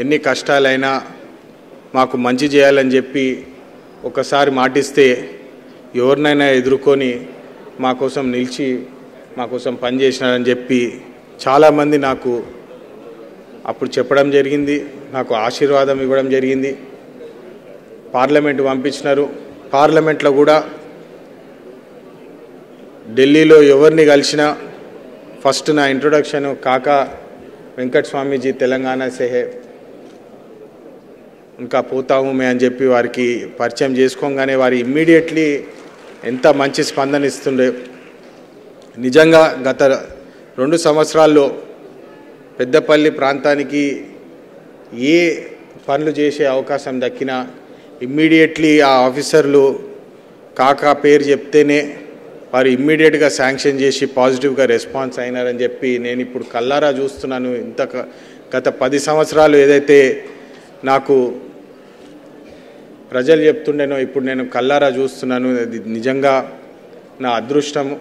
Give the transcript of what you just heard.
ఎన్ని కష్టాలైనా మాకు మంచి చేయాలని చెప్పి ఒకసారి మాటిస్తే ఎవరినైనా ఎదుర్కొని మా కోసం నిలిచి మా కోసం పనిచేసినారని చెప్పి చాలామంది నాకు అప్పుడు చెప్పడం జరిగింది, నాకు ఆశీర్వాదం ఇవ్వడం జరిగింది. పార్లమెంట్ పంపించినారు. పార్లమెంట్లో కూడా ఢిల్లీలో ఎవరిని కలిసినా ఫస్ట్ నా ఇంట్రొడక్షన్ కాకా వెంకట స్వామీజీ తెలంగాణ సే హై ఇంకా పోతాము మే అని చెప్పి వారికి పరిచయం చేసుకోగానే వారు ఇమ్మీడియట్లీ ఎంత మంచి స్పందన ఇస్తుండే. నిజంగా గత 2 సంవత్సరాల్లో పెద్దపల్లి ప్రాంతానికి ఏ పనులు చేసే అవకాశం దక్కినా ఇమ్మీడియట్లీ ఆ ఆఫీసర్లు కాకా పేరు చెప్తేనే వారు ఇమ్మీడియట్గా శాంక్షన్ చేసి పాజిటివ్గా రెస్పాన్స్ అయినారని చెప్పి నేను ఇప్పుడు కల్లారా చూస్తున్నాను. గత 10 సంవత్సరాలు ఏదైతే నాకు ప్రజలు చెప్తుండేనో ఇప్పుడు నేను కల్లారా చూస్తున్నాను. అది నిజంగా నా అదృష్టము.